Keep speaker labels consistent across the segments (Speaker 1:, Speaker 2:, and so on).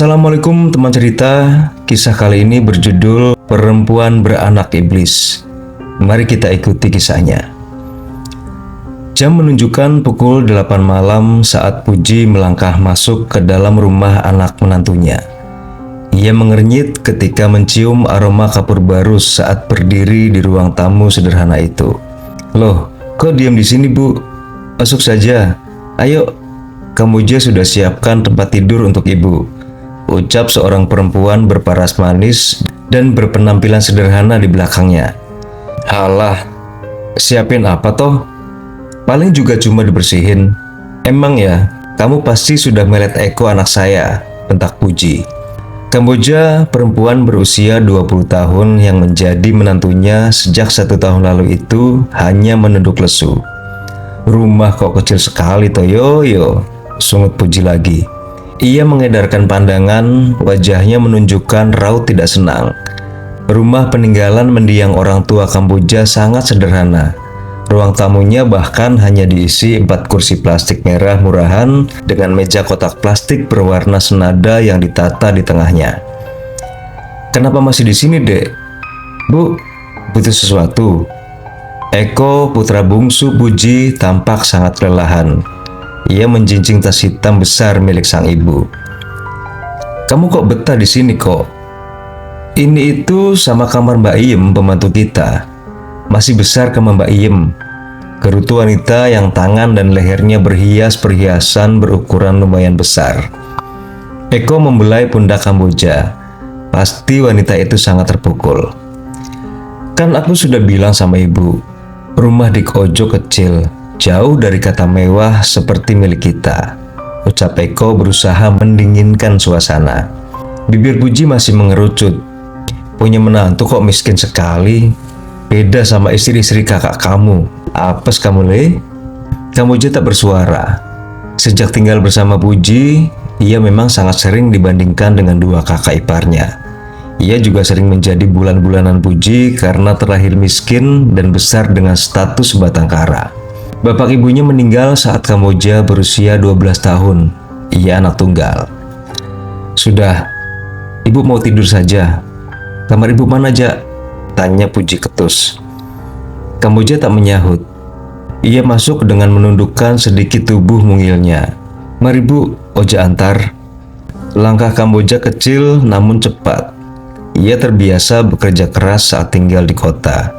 Speaker 1: Assalamualaikum teman cerita. Kisah kali ini berjudul Perempuan Beranak Iblis. Mari kita ikuti kisahnya. Jam menunjukkan pukul 8 malam saat Puji melangkah masuk ke dalam rumah anak menantunya. Ia mengernyit ketika mencium aroma kapur barus saat berdiri di ruang tamu sederhana itu. "Loh, kok diam di sini, Bu? Masuk saja. Ayo, Kamboja sudah siapkan tempat tidur untuk Ibu," ucap seorang perempuan berparas manis dan berpenampilan sederhana di belakangnya. "Halah, siapin apa toh? Paling juga cuma dibersihin. Emang ya, kamu pasti sudah melet Eko anak saya," bentak Puji. Kamboja, perempuan berusia 20 tahun yang menjadi menantunya sejak 1 tahun lalu itu hanya menunduk lesu. "Rumah kok kecil sekali Toyoyo," sungut Puji lagi. Ia mengedarkan pandangan, wajahnya menunjukkan raut tidak senang. Rumah peninggalan mendiang orang tua Kamboja sangat sederhana. Ruang tamunya bahkan hanya diisi 4 kursi plastik merah murahan dengan meja kotak plastik berwarna senada yang ditata di tengahnya. "Kenapa masih di sini, Dek?" "Bu, butuh sesuatu." Eko, putra bungsu Puji, tampak sangat kelelahan. Ia menjinjing tas hitam besar milik sang ibu. "Kamu kok betah di sini kok?" "Ini itu sama kamar Mbak Iem, pembantu kita. Masih besar kamar Mbak Iem," gerutu wanita yang tangan dan lehernya berhias perhiasan berukuran lumayan besar. Eko membelai pundak Kamboja. Pasti wanita itu sangat terpukul. "Kan aku sudah bilang sama ibu, rumah di Kojo kecil, jauh dari kata mewah seperti milik kita," ucap Eko berusaha mendinginkan suasana. Bibir Puji masih mengerucut. "Punya menantu kok miskin sekali. Beda sama istri-istri kakak kamu. Apes kamu, Le?" Kamboja tak bersuara. Sejak tinggal bersama Puji, ia memang sangat sering dibandingkan dengan 2 kakak iparnya. Ia juga sering menjadi bulan-bulanan Puji karena terlahir miskin dan besar dengan status batang kara. Bapak ibunya meninggal saat Kamboja berusia 12 tahun. Ia anak tunggal. "Sudah, ibu mau tidur saja. Kamar ibu mana, Jak?" tanya Puji ketus. Kamboja tak menyahut. Ia masuk dengan menundukkan sedikit tubuh mungilnya. "Mari Bu, Oja antar." Langkah Kamboja kecil namun cepat. Ia terbiasa bekerja keras saat tinggal di kota.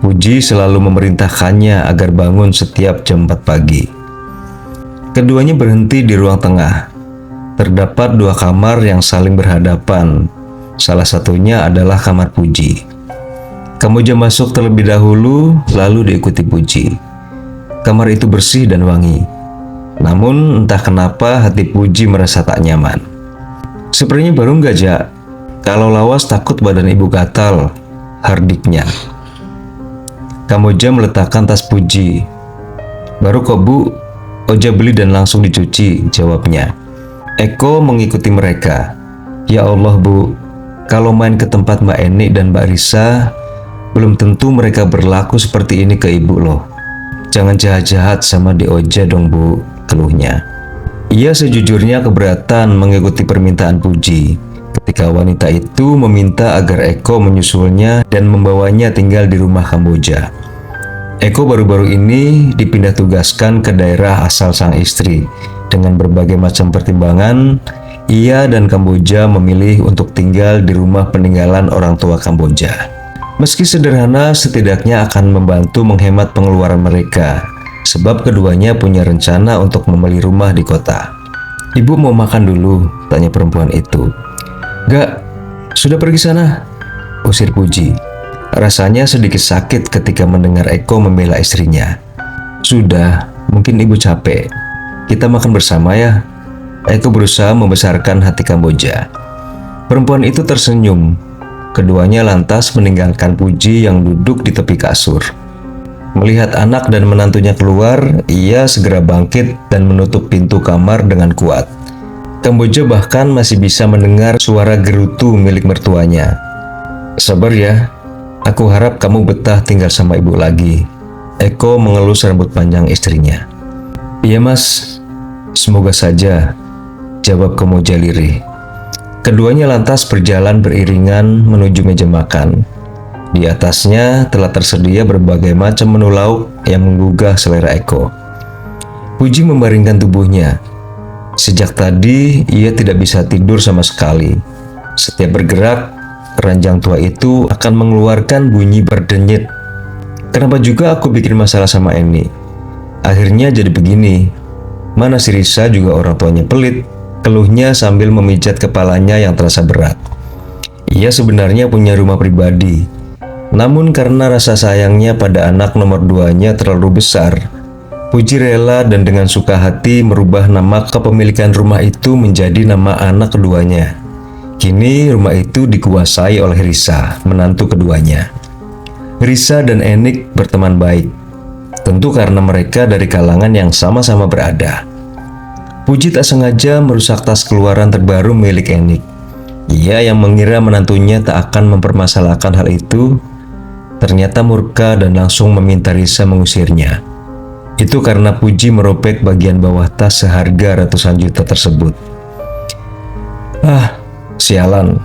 Speaker 1: Puji selalu memerintahkannya agar bangun setiap jam 4 pagi. Keduanya berhenti di ruang tengah. Terdapat 2 kamar yang saling berhadapan. Salah satunya adalah kamar Puji. Kamboja masuk terlebih dahulu, lalu diikuti Puji. Kamar itu bersih dan wangi. Namun entah kenapa hati Puji merasa tak nyaman. "Sepertinya baru nggak, Jak? Kalau lawas takut badan ibu gatal," hardiknya. Kamboja meletakkan tas Puji. "Baru kok, Bu. Oja beli dan langsung dicuci," jawabnya. Eko mengikuti mereka. "Ya Allah, Bu. Kalau main ke tempat Mbak Eni dan Mbak Risa, belum tentu mereka berlaku seperti ini ke ibu loh. Jangan jahat-jahat sama di Oja dong, Bu," keluhnya. Ia sejujurnya keberatan mengikuti permintaan Puji ketika wanita itu meminta agar Eko menyusulnya dan membawanya tinggal di rumah Kamboja. Eko baru-baru ini dipindah tugaskan ke daerah asal sang istri. Dengan berbagai macam pertimbangan, ia dan Kamboja memilih untuk tinggal di rumah peninggalan orang tua Kamboja. Meski sederhana, setidaknya akan membantu menghemat pengeluaran mereka, sebab keduanya punya rencana untuk membeli rumah di kota. "Ibu mau makan dulu?" tanya perempuan itu. "Gak, sudah pergi sana," usir Puji. Rasanya sedikit sakit ketika mendengar Eko membela istrinya. "Sudah, mungkin ibu capek. Kita makan bersama ya." Eko berusaha membesarkan hati Kamboja. Perempuan itu tersenyum. Keduanya lantas meninggalkan Puji yang duduk di tepi kasur. Melihat anak dan menantunya keluar, ia segera bangkit dan menutup pintu kamar dengan kuat. Kamboja bahkan masih bisa mendengar suara gerutu milik mertuanya. "Sabar ya, aku harap kamu betah tinggal sama ibu lagi." Eko mengelus rambut panjang istrinya. "Iya Mas, semoga saja," jawab Kamboja lirih. Keduanya lantas berjalan beriringan menuju meja makan. Di atasnya telah tersedia berbagai macam menu lauk yang menggugah selera Eko. Puji membaringkan tubuhnya. Sejak tadi ia tidak bisa tidur sama sekali. Setiap bergerak, keranjang tua itu akan mengeluarkan bunyi berdenyit. Kenapa juga aku bikin masalah sama Eni? Akhirnya jadi begini. Mana si Risa juga orang tuanya pelit, keluhnya sambil memijat kepalanya yang terasa berat. Ia sebenarnya punya rumah pribadi, namun karena rasa sayangnya pada anak nomor 2-nya terlalu besar, Puji rela dan dengan suka hati merubah nama kepemilikan rumah itu menjadi nama anak keduanya. Kini rumah itu dikuasai oleh Risa, menantu keduanya. Risa dan Enik berteman baik, tentu karena mereka dari kalangan yang sama-sama berada. Puji tak sengaja merusak tas keluaran terbaru milik Enik. Ia yang mengira menantunya tak akan mempermasalahkan hal itu, ternyata murka dan langsung meminta Risa mengusirnya. Itu karena Puji merobek bagian bawah tas seharga ratusan juta tersebut. Sialan,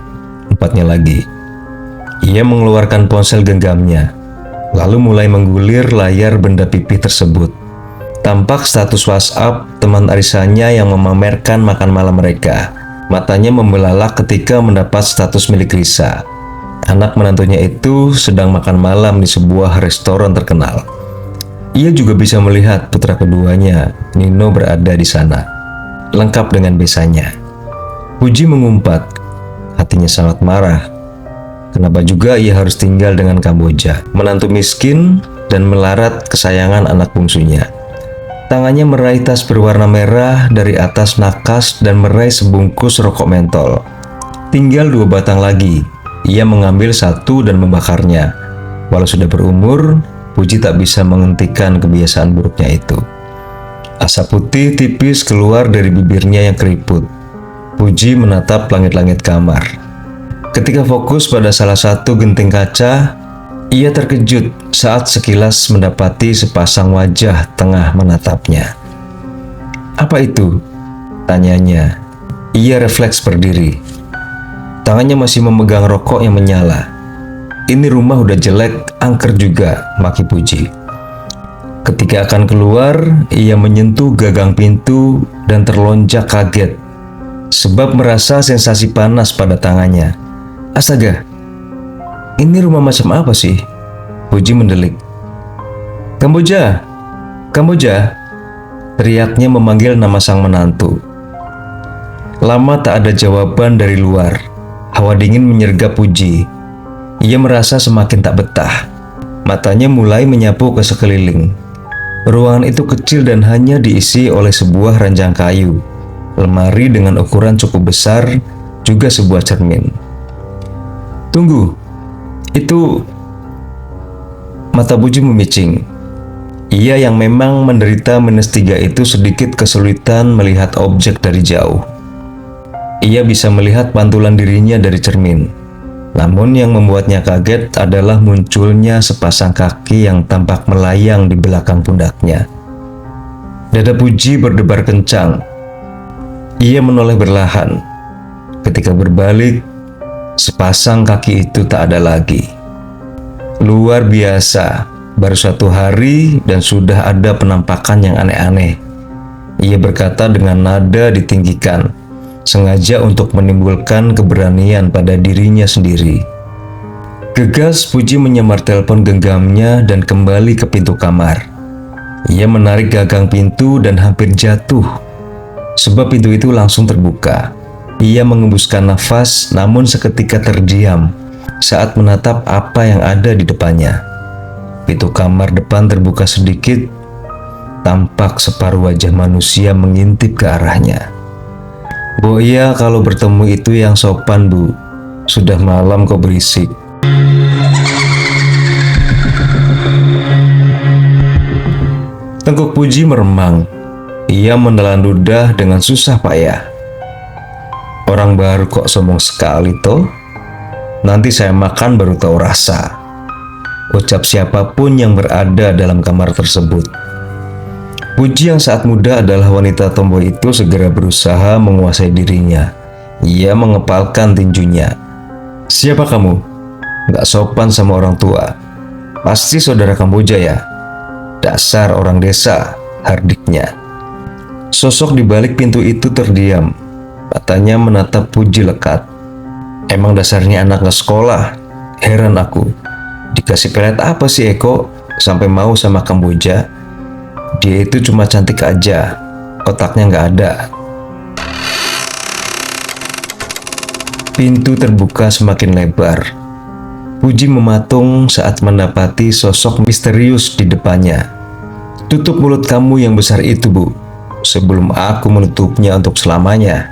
Speaker 1: empatnya lagi. Ia mengeluarkan ponsel genggamnya, lalu mulai menggulir layar benda pipih tersebut. Tampak status WhatsApp teman arisannya yang memamerkan makan malam mereka. Matanya membelalak ketika mendapat status milik Risa. Anak menantunya itu sedang makan malam di sebuah restoran terkenal. Ia juga bisa melihat putra keduanya, Nino, berada di sana, lengkap dengan besannya. Puji mengumpat, hatinya sangat marah. Kenapa juga ia harus tinggal dengan Kamboja, menantu miskin dan melarat kesayangan anak bungsunya. Tangannya meraih tas berwarna merah dari atas nakas dan meraih sebungkus rokok mentol. Tinggal 2 batang lagi. Ia mengambil satu dan membakarnya. Walau sudah berumur, Puji tak bisa menghentikan kebiasaan buruknya itu. Asap putih tipis keluar dari bibirnya yang keriput. Puji menatap langit-langit kamar. Ketika fokus pada salah satu genting kaca, ia terkejut saat sekilas mendapati sepasang wajah tengah menatapnya. "Apa itu?" tanyanya. Ia refleks berdiri. Tangannya masih memegang rokok yang menyala. "Ini rumah udah jelek, angker juga," maki Puji. Ketika akan keluar, ia menyentuh gagang pintu dan terlonjak kaget, sebab merasa sensasi panas pada tangannya. "Astaga, ini rumah macam apa sih?" Puji mendelik. "Kamboja, Kamboja," teriaknya memanggil nama sang menantu. Lama tak ada jawaban dari luar. Hawa dingin menyergap Puji. Ia merasa semakin tak betah. Matanya mulai menyapu ke sekeliling. Ruangan itu kecil dan hanya diisi oleh sebuah ranjang kayu, lemari dengan ukuran cukup besar, juga sebuah cermin. "Tunggu, itu..." Mata Puji memicing. Ia yang memang menderita -3 itu sedikit kesulitan melihat objek dari jauh. Ia bisa melihat pantulan dirinya dari cermin. Namun yang membuatnya kaget adalah munculnya sepasang kaki yang tampak melayang di belakang pundaknya. Dada Puji berdebar kencang. Ia menoleh berlahan. Ketika berbalik, sepasang kaki itu tak ada lagi. Luar biasa, baru 1 hari dan sudah ada penampakan yang aneh-aneh. Ia berkata dengan nada ditinggikan, sengaja untuk menimbulkan keberanian pada dirinya sendiri. Gegas Puji menyamar telepon genggamnya dan kembali ke pintu kamar. Ia menarik gagang pintu dan hampir jatuh, sebab pintu itu langsung terbuka. Ia mengembuskan nafas namun seketika terdiam saat menatap apa yang ada di depannya. Pintu kamar depan terbuka sedikit, tampak separuh wajah manusia mengintip ke arahnya. "Boya, kalau bertemu itu yang sopan, Bu. Sudah malam kok berisik." Tengkuk Puji meremang. Ia menelan ludah dengan susah payah. "Orang baru kok sombong sekali toh? Nanti saya makan baru tahu rasa," ucap siapapun yang berada dalam kamar tersebut. Puji yang saat muda adalah wanita tomboy itu segera berusaha menguasai dirinya. Ia mengepalkan tinjunya. "Siapa kamu? Gak sopan sama orang tua. Pasti saudara Kamboja ya? Dasar orang desa," hardiknya. Sosok di balik pintu itu terdiam. Matanya menatap Puji lekat. "Emang dasarnya anak gak sekolah?" Heran aku. Dikasih pelet apa sih Eko sampai mau sama Kamboja? Dia itu cuma cantik aja, otaknya gak ada. Pintu terbuka semakin lebar. Puji mematung saat mendapati sosok misterius di depannya. "Tutup mulut kamu yang besar itu, Bu, sebelum aku menutupnya untuk selamanya."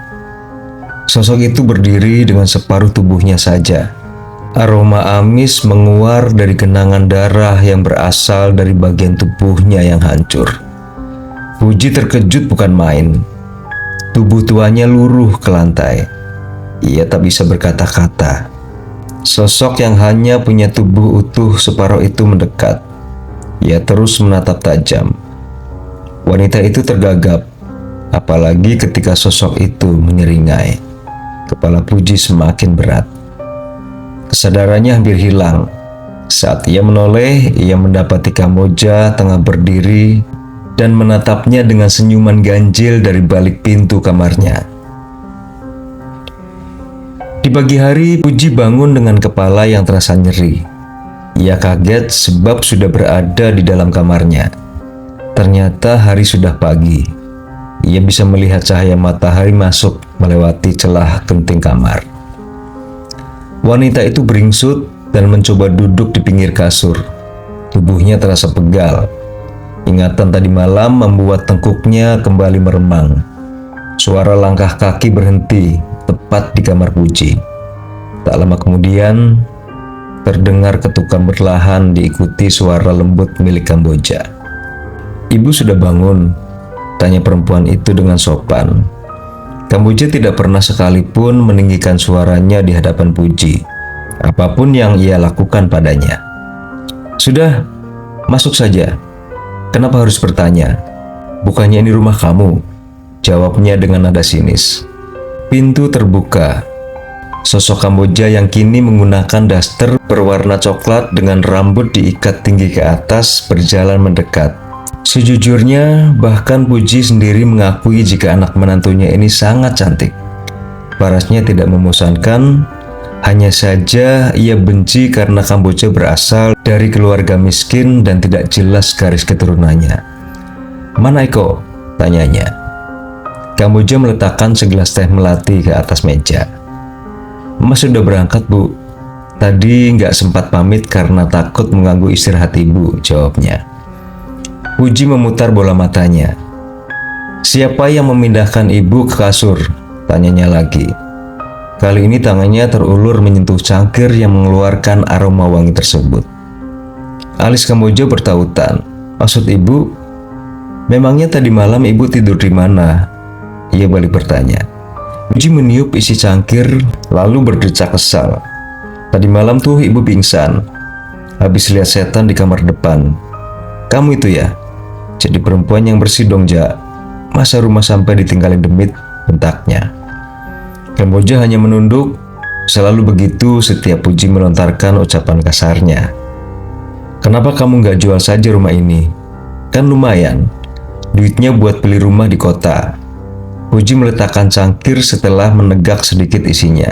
Speaker 1: Sosok itu berdiri dengan separuh tubuhnya saja. Aroma amis menguar dari genangan darah yang berasal dari bagian tubuhnya yang hancur. Puji terkejut bukan main. Tubuh tuanya luruh ke lantai. Ia tak bisa berkata-kata. Sosok yang hanya punya tubuh utuh separuh itu mendekat. Ia terus menatap tajam. Wanita itu tergagap, apalagi ketika sosok itu menyeringai. Kepala Puji semakin berat. Kesadarannya hampir hilang. Saat ia menoleh, ia mendapati Kamboja tengah berdiri dan menatapnya dengan senyuman ganjil dari balik pintu kamarnya. Di pagi hari, Puji bangun dengan kepala yang terasa nyeri. Ia kaget sebab sudah berada di dalam kamarnya. Ternyata hari sudah pagi. Ia bisa melihat cahaya matahari masuk melewati celah genting kamar. Wanita itu beringsut dan mencoba duduk di pinggir kasur. Tubuhnya terasa pegal. Ingatan tadi malam membuat tengkuknya kembali meremang. Suara langkah kaki berhenti tepat di kamar Puji. Tak lama kemudian, terdengar ketukan perlahan diikuti suara lembut milik Kamboja. "Ibu sudah bangun?" tanya perempuan itu dengan sopan. Kamboja tidak pernah sekalipun meninggikan suaranya di hadapan Puji, apapun yang ia lakukan padanya. "Sudah, masuk saja. Kenapa harus bertanya? Bukannya ini rumah kamu?" jawabnya dengan nada sinis. Pintu terbuka. Sosok Kamboja yang kini menggunakan daster berwarna coklat dengan rambut diikat tinggi ke atas berjalan mendekat. Sejujurnya, bahkan Puji sendiri mengakui jika anak menantunya ini sangat cantik. Parasnya tidak membosankan, hanya saja ia benci karena Kamboja berasal dari keluarga miskin dan tidak jelas garis keturunannya. "Mana Eko?" tanyanya. Kamboja meletakkan segelas teh melati ke atas meja. "Mas sudah berangkat, Bu. Tadi nggak sempat pamit karena takut mengganggu istirahat Ibu," jawabnya. Puji memutar bola matanya. "Siapa yang memindahkan Ibu ke kasur?" tanyanya lagi. Kali ini tangannya terulur menyentuh cangkir yang mengeluarkan aroma wangi tersebut. Alis Kamboja bertautan. "Maksud Ibu, memangnya tadi malam Ibu tidur di mana?" ia balik bertanya. Puji meniup isi cangkir lalu berdecak kesal. "Tadi malam tuh Ibu pingsan. Habis lihat setan di kamar depan." "Kamu itu ya? Jadi perempuan yang bersih dong, Ja. Masa rumah sampai ditinggalin demit?" bentaknya. Kamboja hanya menunduk. Selalu begitu setiap Puji melontarkan ucapan kasarnya. "Kenapa kamu nggak jual saja rumah ini? Kan lumayan. Duitnya buat beli rumah di kota." Puji meletakkan cangkir setelah menegak sedikit isinya.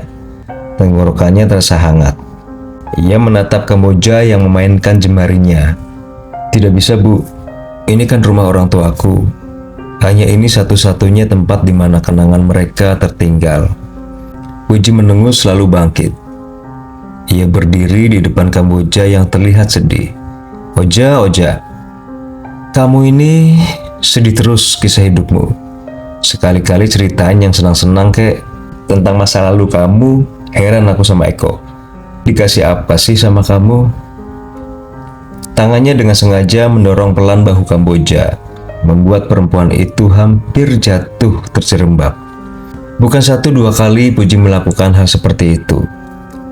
Speaker 1: Tenggorokannya terasa hangat. Ia menatap Kamboja yang memainkan jemarinya. "Tidak bisa, Bu. Ini kan rumah orang tuaku. Hanya ini satu-satunya tempat di mana kenangan mereka tertinggal." Puji menengus lalu bangkit. Ia berdiri di depan Kamboja yang terlihat sedih. Oja, kamu ini sedih terus kisah hidupmu. Sekali-kali ceritain yang senang-senang kek. Tentang masa lalu kamu, heran aku sama Eko. Dikasih apa sih sama kamu?" Tangannya dengan sengaja mendorong pelan bahu Kamboja, membuat perempuan itu hampir jatuh terjerembab. Bukan 1-2 kali Puji melakukan hal seperti itu.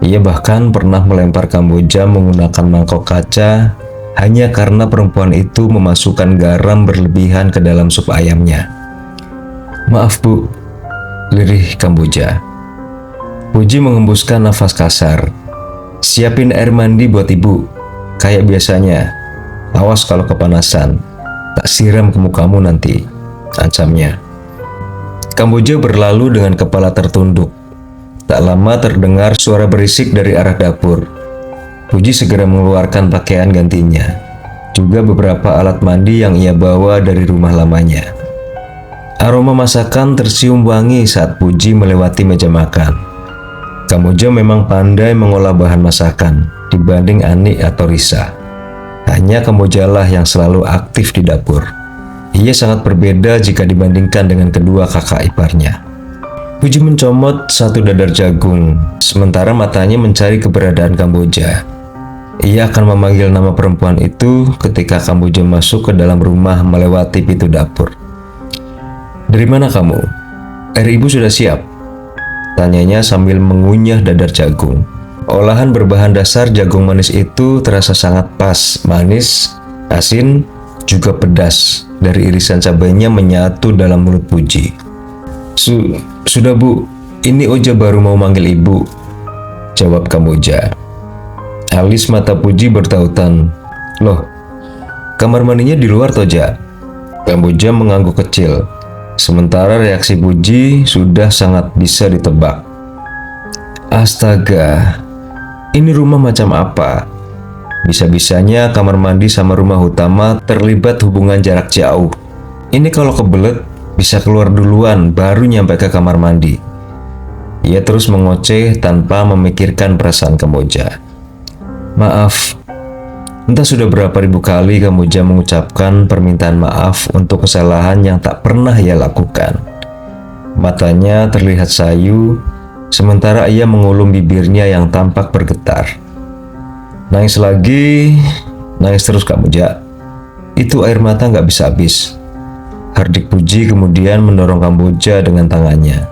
Speaker 1: Ia bahkan pernah melempar Kamboja menggunakan mangkok kaca hanya karena perempuan itu memasukkan garam berlebihan ke dalam sup ayamnya. "Maaf, Bu," lirih Kamboja. Puji menghembuskan nafas kasar. Siapin air mandi buat ibu, kayak biasanya. Awas kalau kepanasan, tak siram ke mukamu nanti, ancamnya. Kamboja berlalu dengan kepala tertunduk. Tak lama terdengar suara berisik dari arah dapur. Puji segera mengeluarkan pakaian gantinya, juga beberapa alat mandi yang ia bawa dari rumah lamanya. Aroma masakan tercium wangi saat Puji melewati meja makan. Kamboja memang pandai mengolah bahan masakan dibanding Ani atau Risa. Hanya Kambojalah yang selalu aktif di dapur. Ia sangat berbeda jika dibandingkan dengan kedua kakak iparnya. Puji mencomot satu dadar jagung, sementara matanya mencari keberadaan Kamboja. Ia akan memanggil nama perempuan itu ketika Kamboja masuk ke dalam rumah melewati pintu dapur. "Dari mana kamu? Air ibu sudah siap," tanyanya sambil mengunyah dadar jagung. Olahan berbahan dasar jagung manis itu terasa sangat pas, manis, asin, juga pedas. Dari irisan cabainya menyatu dalam mulut Puji. Sudah bu, ini Oja baru mau manggil ibu," jawab Kamboja. Alis mata Puji bertautan. "Loh, kamar mandinya di luar Toja?" Kamboja mengangguk kecil. Sementara reaksi Puji sudah sangat bisa ditebak. "Astaga, ini rumah macam apa? Bisa-bisanya kamar mandi sama rumah utama terlibat hubungan jarak jauh. Ini kalau kebelet bisa keluar duluan baru nyampe ke kamar mandi." Ia terus mengoceh tanpa memikirkan perasaan Kamboja. "Maaf, entah sudah berapa ribu kali Kamboja mengucapkan permintaan maaf untuk kesalahan yang tak pernah ia lakukan." Matanya terlihat sayu, sementara ia mengulum bibirnya yang tampak bergetar. "Nangis lagi, nangis terus Kamboja. Itu air mata nggak bisa habis," hardik Puji kemudian mendorong Kamboja dengan tangannya.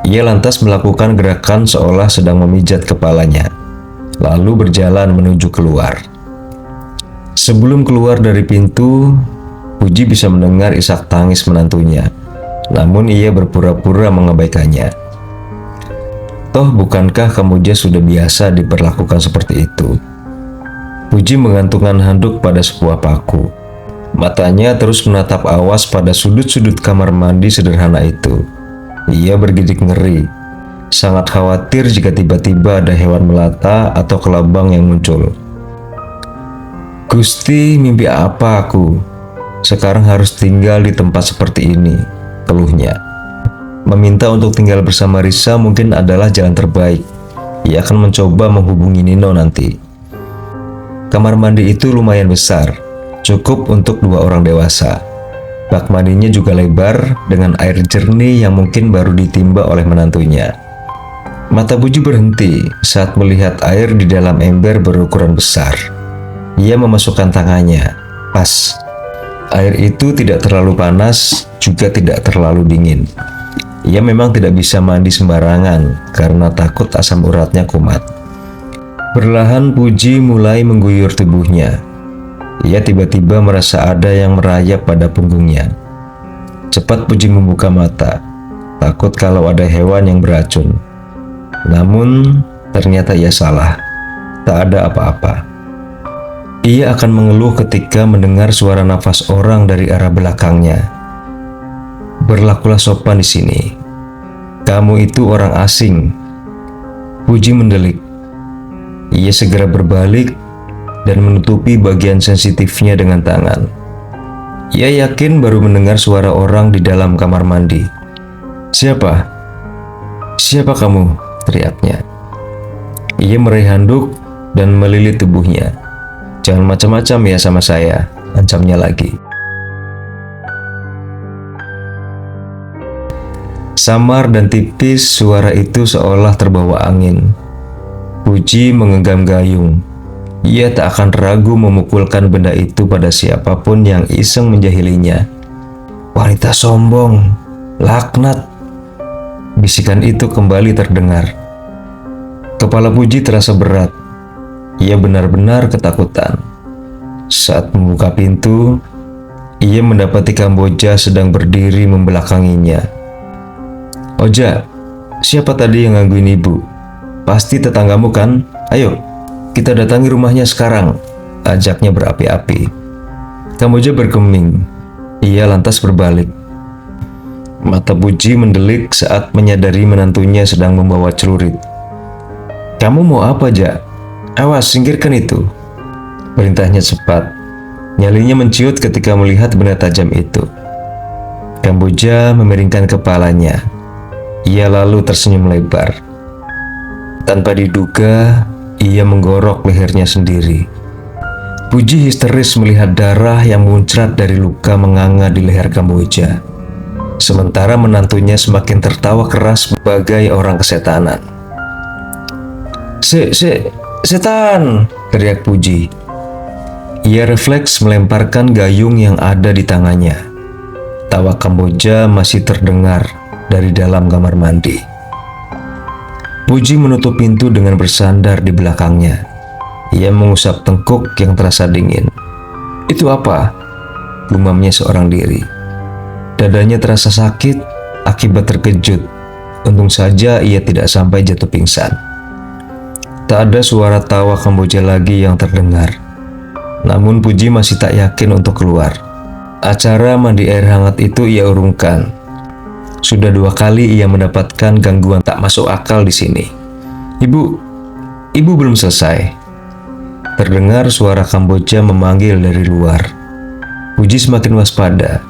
Speaker 1: Ia lantas melakukan gerakan seolah sedang memijat kepalanya, lalu berjalan menuju keluar. Sebelum keluar dari pintu, Puji bisa mendengar isak tangis menantunya, namun ia berpura-pura mengabaikannya. Toh bukankah Kamboja sudah biasa diperlakukan seperti itu? Puji menggantungkan handuk pada sebuah paku. Matanya terus menatap awas pada sudut-sudut kamar mandi sederhana itu. Ia bergidik ngeri, sangat khawatir jika tiba-tiba ada hewan melata atau kelabang yang muncul. "Gusti, mimpi apa aku? Sekarang harus tinggal di tempat seperti ini," keluhnya. Meminta untuk tinggal bersama Risa mungkin adalah jalan terbaik. Ia akan mencoba menghubungi Nino nanti. Kamar mandi itu lumayan besar, cukup untuk 2 orang dewasa. Bak mandinya juga lebar dengan air jernih yang mungkin baru ditimba oleh menantunya. Mata Puji berhenti saat melihat air di dalam ember berukuran besar. Ia memasukkan tangannya. Pas. Air itu tidak terlalu panas, juga tidak terlalu dingin. Ia memang tidak bisa mandi sembarangan karena takut asam uratnya kumat. Perlahan Puji mulai mengguyur tubuhnya. Ia tiba-tiba merasa ada yang merayap pada punggungnya. Cepat Puji membuka mata, takut kalau ada hewan yang beracun. Namun ternyata ia salah. Tak ada apa-apa. Ia akan mengeluh ketika mendengar suara nafas orang dari arah belakangnya. "Berlakulah sopan di sini. Kamu itu orang asing." Puji mendelik. Ia segera berbalik dan menutupi bagian sensitifnya dengan tangan. Ia yakin baru mendengar suara orang di dalam kamar mandi. "Siapa? Siapa kamu?" teriaknya. Ia meraih handuk dan melilit tubuhnya. "Jangan macam-macam ya sama saya," ancamnya lagi. Samar dan tipis suara itu seolah terbawa angin. Puji menggenggam gayung. Ia tak akan ragu memukulkan benda itu pada siapapun yang iseng menjahilinya. "Wanita sombong, laknat!" Bisikan itu kembali terdengar. Kepala Puji terasa berat. Ia benar-benar ketakutan. Saat membuka pintu, ia mendapati Kamboja sedang berdiri membelakanginya. "Oja, Siapa tadi yang gangguin ibu? Pasti tetanggamu kan? Ayo, kita datangi rumahnya sekarang, ajaknya berapi-api. Kamboja bergeming. Ia lantas berbalik. Mata Puji mendelik saat menyadari menantunya sedang membawa celurit. Kamu mau apa, Jak? Awas, singkirkan itu. Perintahnya cepat. Nyalinya menciut ketika melihat benda tajam itu. Kamboja memiringkan kepalanya. Ia lalu tersenyum lebar. Tanpa diduga, ia menggorok lehernya sendiri. Puji histeris melihat darah yang muncrat dari luka menganga di leher Kamboja. Sementara menantunya semakin tertawa keras bagai orang kesetanan. Setan! Teriak Puji. Ia refleks melemparkan gayung yang ada di tangannya. Tawa Kamboja masih terdengar dari dalam kamar mandi. Puji menutup pintu dengan bersandar di belakangnya. Ia mengusap tengkuk yang terasa dingin. Itu apa? Gumamnya seorang diri. Dadanya terasa sakit akibat terkejut. Untung saja ia tidak sampai jatuh pingsan. Tak ada suara tawa Kamboja lagi yang terdengar. Namun Puji masih tak yakin untuk keluar. Acara mandi air hangat itu ia urungkan. Sudah 2 kali ia mendapatkan gangguan tak masuk akal di sini. Ibu belum selesai. Terdengar suara Kamboja memanggil dari luar. Puji semakin waspada.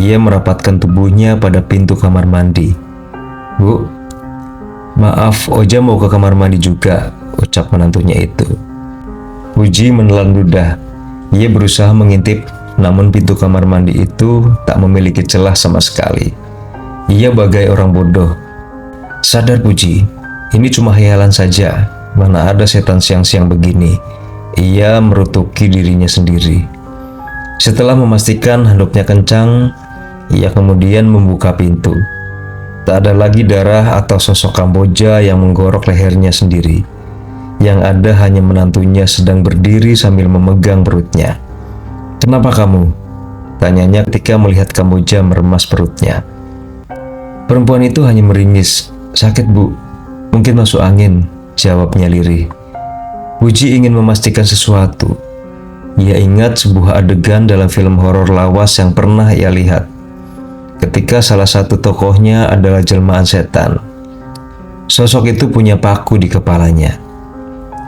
Speaker 1: Ia merapatkan tubuhnya pada pintu kamar mandi. Bu, maaf, Oja mau ke kamar mandi juga, ucap menantunya itu. Puji menelan ludah. Ia berusaha mengintip, namun pintu kamar mandi itu tak memiliki celah sama sekali. Ia bagai orang bodoh. Sadar Puji, ini cuma khayalan saja. Mana ada setan siang-siang begini. Ia merutuki dirinya sendiri. Setelah memastikan handuknya kencang, ia kemudian membuka pintu. Tak ada lagi darah atau sosok Kamboja yang menggorok lehernya sendiri. Yang ada hanya menantunya sedang berdiri sambil memegang perutnya. Kenapa kamu? Tanyanya ketika melihat Kamboja meremas perutnya. Perempuan itu hanya meringis. Sakit, Bu. Mungkin masuk angin, jawabnya lirih. Puji ingin memastikan sesuatu. Ia ingat sebuah adegan dalam film horor lawas yang pernah ia lihat. Ketika salah satu tokohnya adalah jelmaan setan. Sosok itu punya paku di kepalanya.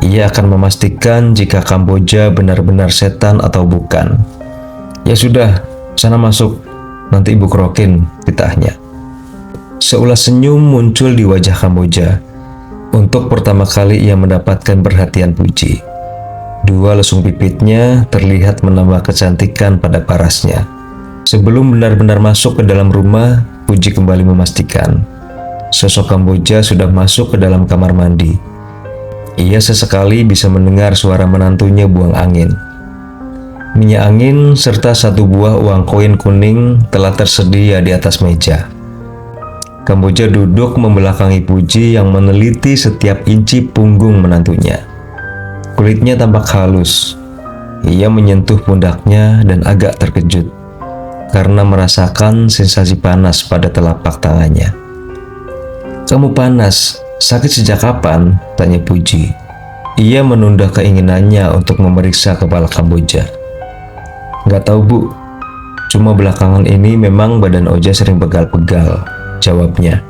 Speaker 1: Ia akan memastikan jika Kamboja benar-benar setan atau bukan. Ya sudah, sana masuk. Nanti ibu kerokin, titahnya. Seulas senyum muncul di wajah Kamboja. Untuk pertama kali ia mendapatkan perhatian Puji. 2 lesung pipitnya terlihat menambah kecantikan pada parasnya. Sebelum benar-benar masuk ke dalam rumah, Puji kembali memastikan sosok Kamboja sudah masuk ke dalam kamar mandi. Ia sesekali bisa mendengar suara menantunya buang angin. Minyak angin serta 1 buah uang koin kuning telah tersedia di atas meja. Kamboja duduk membelakangi Puji yang meneliti setiap inci punggung menantunya. Kulitnya tampak halus. Ia menyentuh pundaknya dan agak terkejut karena merasakan sensasi panas pada telapak tangannya. Kamu panas, sakit sejak kapan? Tanya Puji. Ia menunda keinginannya untuk memeriksa kepala Kamboja. Gak tahu, Bu. Cuma belakangan ini memang badan Oja sering pegal-pegal, jawabnya.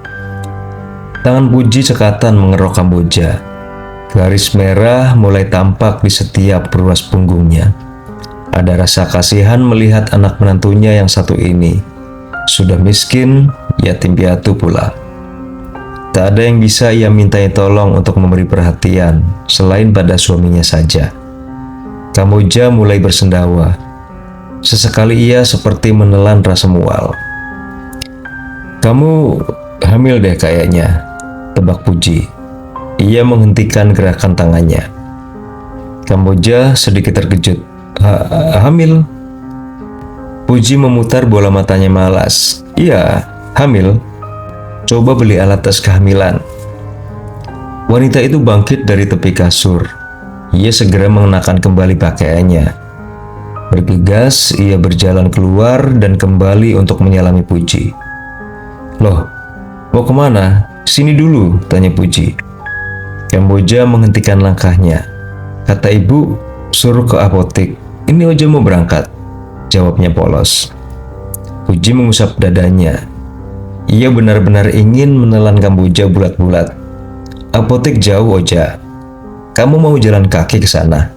Speaker 1: Tangan Puji cekatan mengerok Kamboja. Garis merah mulai tampak di setiap ruas punggungnya. Ada rasa kasihan melihat anak menantunya yang satu ini. Sudah miskin, yatim piatu pula. Tak ada yang bisa ia mintai tolong untuk memberi perhatian selain pada suaminya saja. Kamboja mulai bersendawa. Sesekali ia seperti menelan rasa mual. Kamu hamil deh kayaknya, tebak Puji. Ia menghentikan gerakan tangannya. Kamboja sedikit terkejut. Hamil? Puji memutar bola matanya malas. Iya, hamil. Coba beli alat tes kehamilan. Wanita itu bangkit dari tepi kasur. Ia segera mengenakan kembali pakaiannya. Bergegas, ia berjalan keluar dan kembali untuk menyalami Puji. Loh, mau kemana? "Sini dulu," tanya Puji. Kamboja menghentikan langkahnya. "Kata ibu, suruh ke apotek. Ini Oja mau berangkat," jawabnya polos. Puji mengusap dadanya. Ia benar-benar ingin menelan Kamboja bulat-bulat. "Apotek jauh, Oja. Kamu mau jalan kaki ke sana?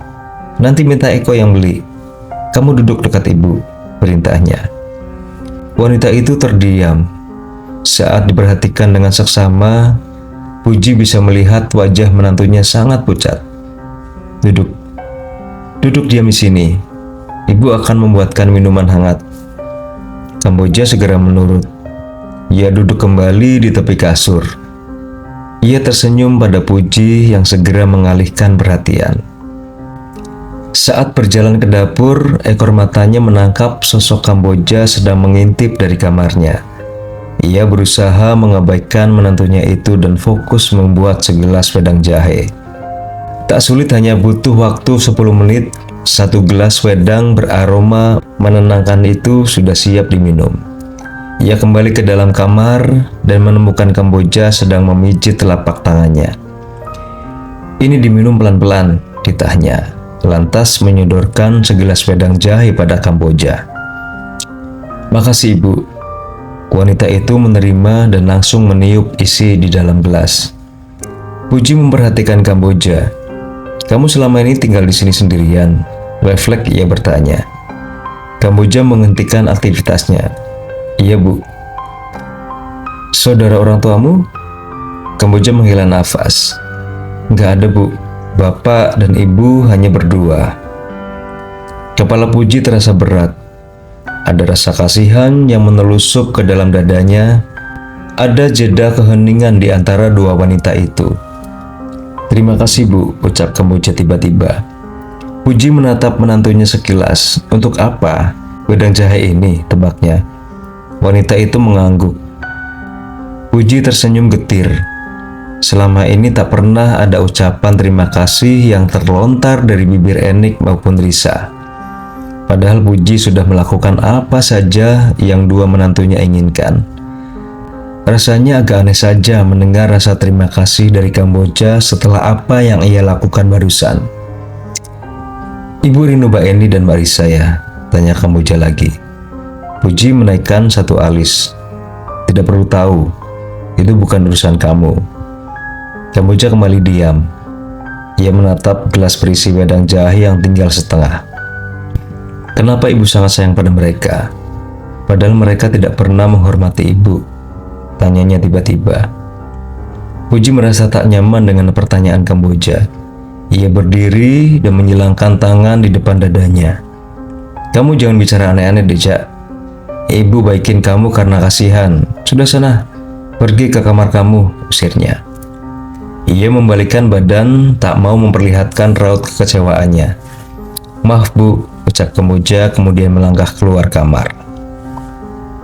Speaker 1: Nanti minta Eko yang beli. Kamu duduk dekat ibu," perintahnya. Wanita itu terdiam. Saat diperhatikan dengan seksama, Puji bisa melihat wajah menantunya sangat pucat. "Duduk. Duduk diam di sini. Ibu akan membuatkan minuman hangat." Kamboja segera menurut. Ia duduk kembali di tepi kasur. Ia tersenyum pada Puji yang segera mengalihkan perhatian. Saat berjalan ke dapur, ekor matanya menangkap sosok Kamboja sedang mengintip dari kamarnya. Ia berusaha mengabaikan menantunya itu dan fokus membuat segelas wedang jahe. Tak sulit, hanya butuh waktu 10 menit, satu gelas wedang beraroma menenangkan itu sudah siap diminum. Ia kembali ke dalam kamar dan menemukan Kamboja sedang memijit telapak tangannya. "Ini diminum pelan-pelan," titahnya, lantas menyodorkan segelas wedang jahe pada Kamboja. "Makasih, Ibu." Wanita itu menerima dan langsung meniup isi di dalam gelas. Puji memperhatikan Kamboja. "Kamu selama ini tinggal di sini sendirian?" Refleks ia bertanya. Kamboja menghentikan aktivitasnya. "Iya, Bu." "Saudara orang tuamu?" Kamboja menghela nafas. "Nggak ada, Bu. Bapak dan Ibu hanya berdua." Kepala Puji terasa berat. Ada rasa kasihan yang menelusup ke dalam dadanya. Ada jeda keheningan di antara dua wanita itu. "Terima kasih, Bu," ucap Kamboja tiba-tiba. Puji menatap menantunya sekilas. "Untuk apa wedang jahe ini?" tebaknya. Wanita itu mengangguk. Puji tersenyum getir. Selama ini tak pernah ada ucapan terima kasih yang terlontar dari bibir Enik maupun Risa. Padahal Puji sudah melakukan apa saja yang dua menantunya inginkan. Rasanya agak aneh saja mendengar rasa terima kasih dari Kamboja setelah apa yang ia lakukan barusan. "Ibu rindu Mbak Eni dan Mbak Risa ya?" tanya Kamboja lagi. Puji menaikkan satu alis. "Tidak perlu tahu. Itu bukan urusan kamu." Kamboja kembali diam. Ia menatap gelas berisi wedang jahe yang tinggal setengah. "Kenapa ibu sangat sayang pada mereka? Padahal mereka tidak pernah menghormati ibu?" tanyanya tiba-tiba. Puji merasa tak nyaman dengan pertanyaan Kamboja. Ia berdiri dan menyilangkan tangan di depan dadanya. "Kamu jangan bicara aneh-aneh, Deja. Ibu baikin kamu karena kasihan. Sudah sana, pergi ke kamar kamu," usirnya. Ia membalikkan badan, tak mau memperlihatkan raut kekecewaannya. "Maaf, Bu," ucap Kamboja kemudian melangkah keluar kamar.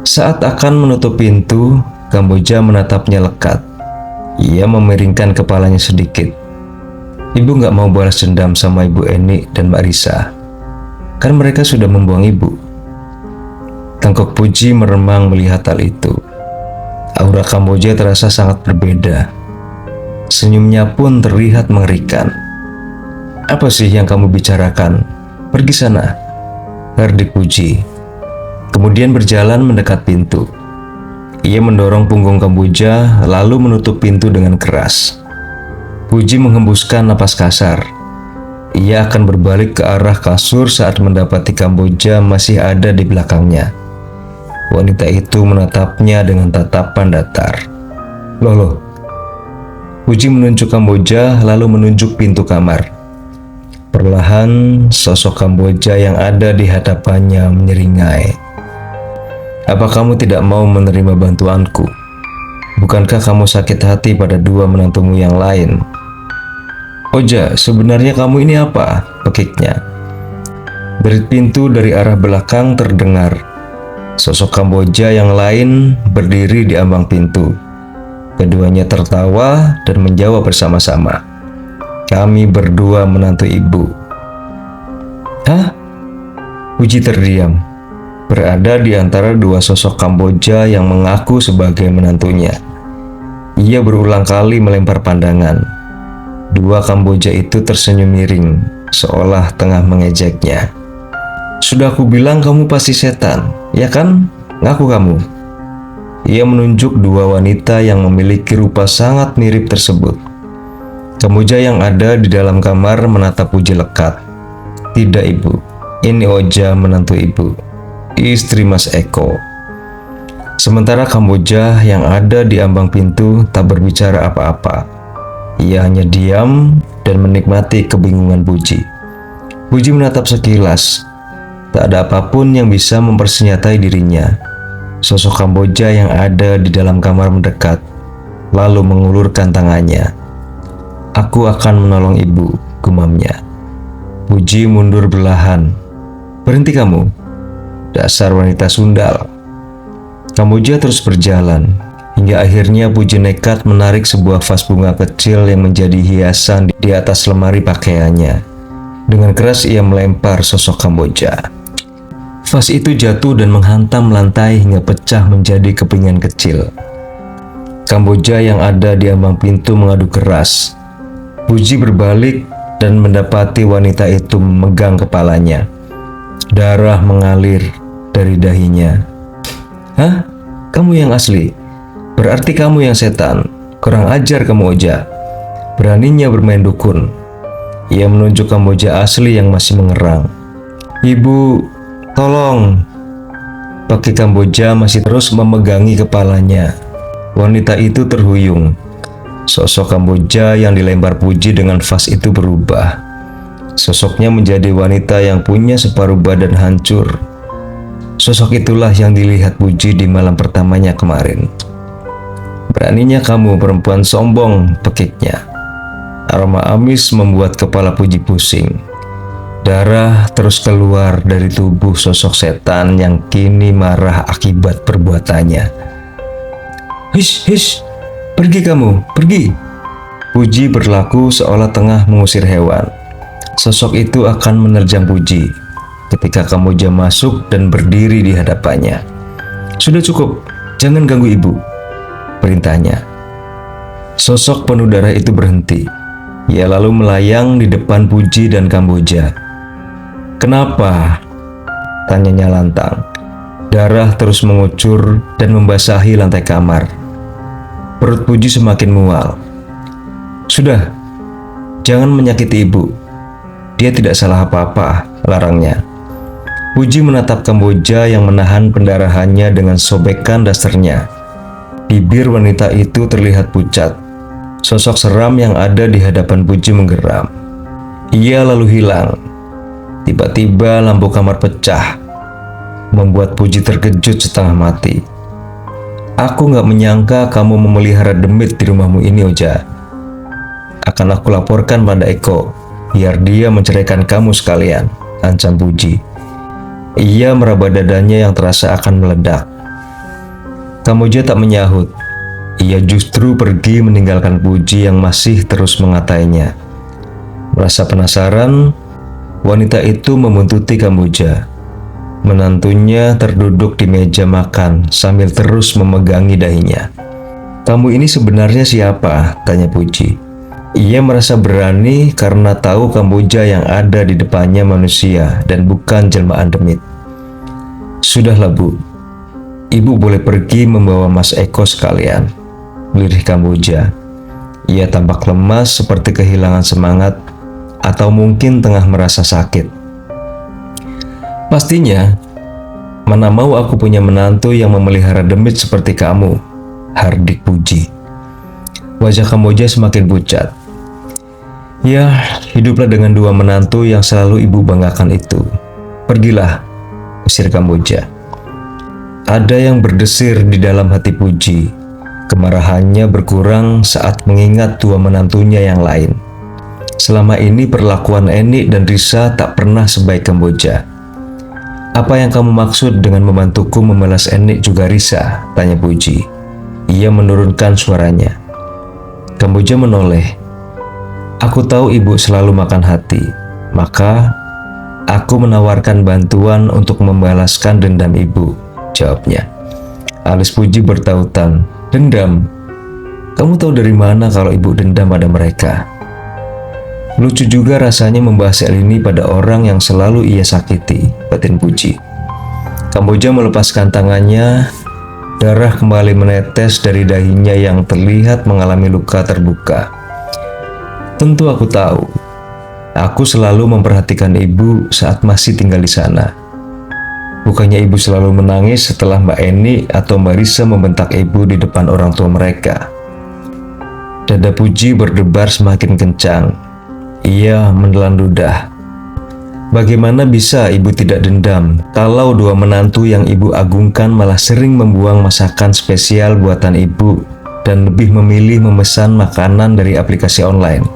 Speaker 1: Saat akan menutup pintu, Kamboja menatapnya lekat. Ia memiringkan kepalanya sedikit. "Ibu nggak mau balas dendam sama Ibu Eni dan Mbak Risa. Kan mereka sudah membuang ibu." Tengkok Puji meremang melihat hal itu. Aura Kamboja terasa sangat berbeda. Senyumnya pun terlihat mengerikan. "Apa sih yang kamu bicarakan? Pergi sana," herdik Puji. Kemudian berjalan mendekat pintu. Ia mendorong punggung Kamboja lalu menutup pintu dengan keras. Puji menghembuskan napas kasar. Ia akan berbalik ke arah kasur saat mendapati Kamboja masih ada di belakangnya. Wanita itu menatapnya dengan tatapan datar. Loh. Puji menunjuk Kamboja lalu menunjuk pintu kamar. Perlahan, sosok Kamboja yang ada di hadapannya menyeringai. "Apa kamu tidak mau menerima bantuanku? Bukankah kamu sakit hati pada dua menantumu yang lain?" "Oja, sebenarnya kamu ini apa?" pekiknya. Derit pintu dari arah belakang terdengar. Sosok Kamboja yang lain berdiri di ambang pintu. Keduanya tertawa dan menjawab bersama-sama, "Kami berdua menantu ibu." "Hah?" Puji terdiam, berada di antara dua sosok Kamboja yang mengaku sebagai menantunya. Ia berulang kali melempar pandangan. Dua Kamboja itu tersenyum miring, seolah tengah mengejeknya. "Sudah aku bilang kamu pasti setan, ya kan? Ngaku kamu." Ia menunjuk dua wanita yang memiliki rupa sangat mirip tersebut. Kamboja yang ada di dalam kamar menatap Puji lekat. "Tidak, Ibu. Ini Oja, menantu Ibu. Istri Mas Eko." Sementara Kamboja yang ada di ambang pintu tak berbicara apa-apa. Ia hanya diam dan menikmati kebingungan Puji. Puji menatap sekilas. Tak ada apapun yang bisa mempersenjatai dirinya. Sosok Kamboja yang ada di dalam kamar mendekat, lalu mengulurkan tangannya. "Aku akan menolong Ibu," gumamnya. Puji mundur perlahan. "Berhenti kamu, dasar wanita sundal." Kamboja terus berjalan, hingga akhirnya Puji nekat menarik sebuah vas bunga kecil yang menjadi hiasan di atas lemari pakaiannya. Dengan keras ia melempar sosok Kamboja. Vas itu jatuh dan menghantam lantai hingga pecah menjadi kepingan kecil. Kamboja yang ada di ambang pintu mengadu keras. Puji berbalik dan mendapati wanita itu memegang kepalanya. Darah mengalir dari dahinya. "Hah? Kamu yang asli? Berarti kamu yang setan. Kurang ajar kamu, Oja. Beraninya bermain dukun." Ia menunjuk Kamboja asli yang masih mengerang. "Ibu, tolong." Kaki Kamboja masih terus memegangi kepalanya. Wanita itu terhuyung. Sosok Kamboja yang dilempar Puji dengan vas itu berubah. Sosoknya menjadi wanita yang punya separuh badan hancur. Sosok itulah yang dilihat Puji di malam pertamanya kemarin. "Beraninya kamu, perempuan sombong," pekiknya. Aroma amis membuat kepala Puji pusing. Darah terus keluar dari tubuh sosok setan yang kini marah akibat perbuatannya. "Hish, hish, pergi kamu, pergi." Puji berlaku seolah tengah mengusir hewan. Sosok itu akan menerjang Puji ketika Kamboja masuk dan berdiri di hadapannya. "Sudah cukup, jangan ganggu Ibu," perintahnya. Sosok penuh darah itu berhenti. Ia lalu melayang di depan Puji dan Kamboja. "Kenapa?" tanyanya lantang. Darah terus mengucur dan membasahi lantai kamar. Perut Puji semakin mual. "Sudah, jangan menyakiti Ibu. Dia tidak salah apa-apa," larangnya. Puji menatap Kamboja yang menahan pendarahannya dengan sobekan dasternya. Bibir wanita itu terlihat pucat. Sosok seram yang ada di hadapan Puji menggeram. Ia lalu hilang. Tiba-tiba lampu kamar pecah, membuat Puji terkejut setengah mati. "Aku gak menyangka kamu memelihara demit di rumahmu ini, Oja. Akan aku laporkan pada Eko, biar dia menceraikan kamu sekalian," ancam Puji. Ia meraba dadanya yang terasa akan meledak. Kamboja tak menyahut. Ia justru pergi meninggalkan Puji yang masih terus mengatainya. Merasa penasaran, wanita itu membuntuti Kamboja. Menantunya terduduk di meja makan sambil terus memegangi dahinya. "Kamu ini sebenarnya siapa?" tanya Puji. Ia merasa berani karena tahu Kamboja yang ada di depannya manusia dan bukan jelmaan demit. "Sudahlah, Bu. Ibu boleh pergi membawa Mas Eko sekalian," lirih Kamboja. Ia tampak lemas seperti kehilangan semangat atau mungkin tengah merasa sakit. "Pastinya, mana mau aku punya menantu yang memelihara demit seperti kamu," hardik Puji. Wajah Kamboja semakin pucat. "Ya, hiduplah dengan dua menantu yang selalu ibu banggakan itu. Pergilah," usir Kamboja. Ada yang berdesir di dalam hati Puji. Kemarahannya berkurang saat mengingat dua menantunya yang lain. Selama ini perlakuan Eni dan Risa tak pernah sebaik Kamboja. "Apa yang kamu maksud dengan membantuku membalas Eni juga Risa?" tanya Puji. Ia menurunkan suaranya. Kamboja menoleh. "Aku tahu ibu selalu makan hati, maka aku menawarkan bantuan untuk membalaskan dendam ibu," jawabnya. Alis Puji bertautan. "Dendam? Kamu tahu dari mana kalau ibu dendam pada mereka? Lucu juga rasanya membahas hal ini pada orang yang selalu ia sakiti, batin Puji. Kamboja melepaskan tangannya, darah kembali menetes dari dahinya yang terlihat mengalami luka terbuka. Tentu aku tahu, aku selalu memperhatikan ibu saat masih tinggal di sana. Bukannya ibu selalu menangis setelah Mbak Eni atau Mbak Risa membentak ibu di depan orang tua mereka. Dada Puji berdebar semakin kencang. Ia menelan ludah. Bagaimana bisa ibu tidak dendam kalau dua menantu yang ibu agungkan malah sering membuang masakan spesial buatan ibu dan lebih memilih memesan makanan dari aplikasi online?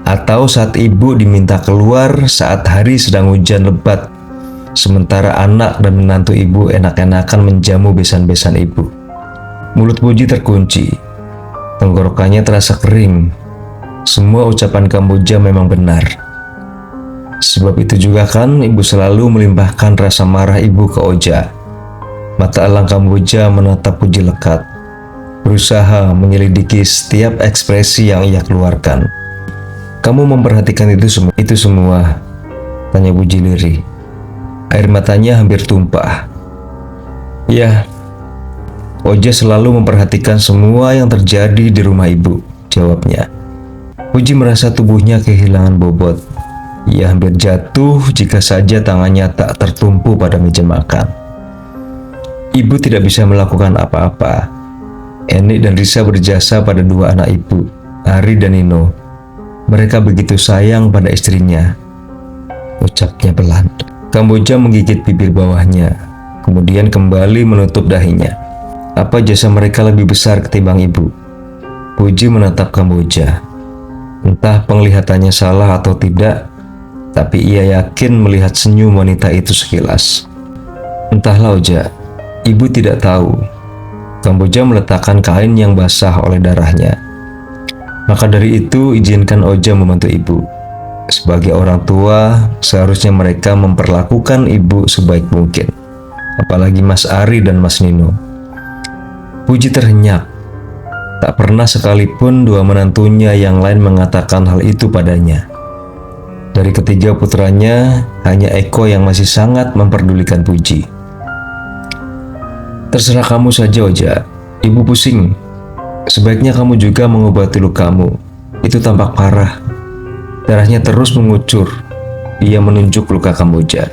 Speaker 1: Atau saat ibu diminta keluar saat hari sedang hujan lebat, sementara anak dan menantu ibu enak-enakan menjamu besan-besan ibu. Mulut Puji terkunci. Tenggorokannya terasa kering. Semua ucapan Kamboja memang benar. Sebab itu juga kan ibu selalu melimpahkan rasa marah ibu ke Oja. Mata elang Kamboja menatap Puji lekat, berusaha menyelidiki setiap ekspresi yang ia keluarkan. Kamu memperhatikan itu semua? Tanya Puji lirih. Air matanya hampir tumpah. Ya, Oja selalu memperhatikan semua yang terjadi di rumah ibu, jawabnya. Puji merasa tubuhnya kehilangan bobot. Ia hampir jatuh jika saja tangannya tak tertumpu pada meja makan. Ibu tidak bisa melakukan apa-apa. Eni dan Risa berjasa pada dua anak ibu, Ari dan Nino. Mereka begitu sayang pada istrinya, ucapnya pelan. Kamboja menggigit bibir bawahnya, kemudian kembali menutup dahinya. Apa jasa mereka lebih besar ketimbang ibu? Puji menatap Kamboja. Entah penglihatannya salah atau tidak, tapi ia yakin melihat senyum wanita itu sekilas. Entahlah Oja, ibu tidak tahu. Kamboja meletakkan kain yang basah oleh darahnya. Maka dari itu izinkan Oja membantu ibu. Sebagai orang tua, seharusnya mereka memperlakukan ibu sebaik mungkin. Apalagi Mas Ari dan Mas Nino. Puji terhenyak. Tak pernah sekalipun dua menantunya yang lain mengatakan hal itu padanya. Dari ketiga putranya, hanya Eko yang masih sangat memperdulikan Puji. Terserah kamu saja Oja, ibu pusing. Sebaiknya kamu juga mengobati lukamu. Itu tampak parah. Darahnya terus mengucur. Ia menunjuk luka Kamboja.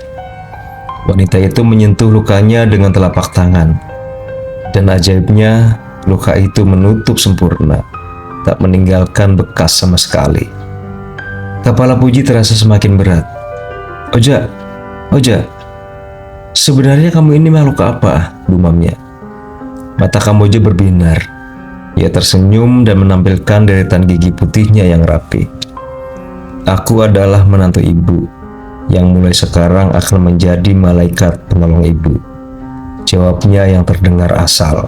Speaker 1: Wanita itu menyentuh lukanya dengan telapak tangan. Dan ajaibnya, luka itu menutup sempurna, tak meninggalkan bekas sama sekali. Kepala Puji terasa semakin berat. Oja, sebenarnya kamu ini makhluk apa? Gumamnya. Mata Kamboja berbinar. Ia tersenyum dan menampilkan deretan gigi putihnya yang rapi. Aku adalah menantu ibu, yang mulai sekarang akan menjadi malaikat penolong ibu. Jawabnya yang terdengar asal.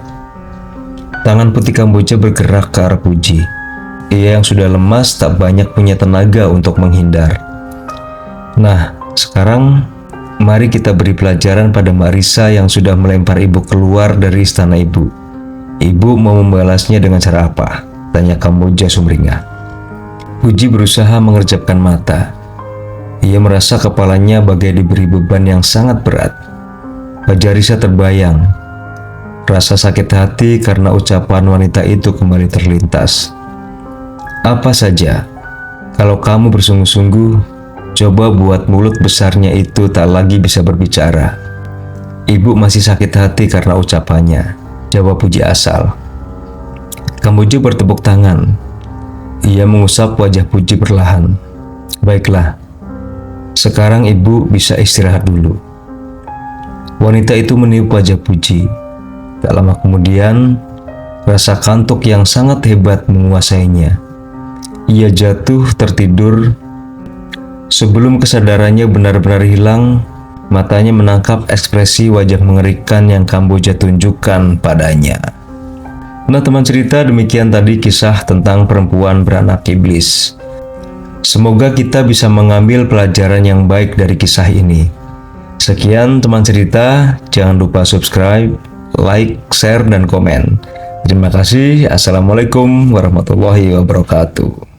Speaker 1: Tangan putih Kamboja bergerak ke arah Puji. Ia yang sudah lemas tak banyak punya tenaga untuk menghindar. Nah, sekarang mari kita beri pelajaran pada Mbak Risa yang sudah melempar ibu keluar dari istana ibu. Ibu mau membalasnya dengan cara apa? Tanya Kamboja sumringah. Puji berusaha mengerjapkan mata. Ia merasa kepalanya bagai diberi beban yang sangat berat. Wajah Risa terbayang. Rasa sakit hati karena ucapan wanita itu kembali terlintas. Apa saja, kalau kamu bersungguh-sungguh, coba buat mulut besarnya itu tak lagi bisa berbicara. Ibu masih sakit hati karena ucapannya, jawab Puji asal. Kamboja bertepuk tangan. Ia mengusap wajah Puji perlahan. Baiklah, sekarang ibu bisa istirahat dulu. Wanita itu meniup wajah Puji. Tak lama kemudian, rasa kantuk yang sangat hebat menguasainya. Ia jatuh tertidur. Sebelum kesadarannya benar-benar hilang, matanya menangkap ekspresi wajah mengerikan yang Kamboja tunjukkan padanya. Nah teman cerita, demikian tadi kisah tentang perempuan beranak iblis. Semoga kita bisa mengambil pelajaran yang baik dari kisah ini. Sekian teman cerita, jangan lupa subscribe, like, share, dan komen. Terima kasih. Assalamualaikum warahmatullahi wabarakatuh.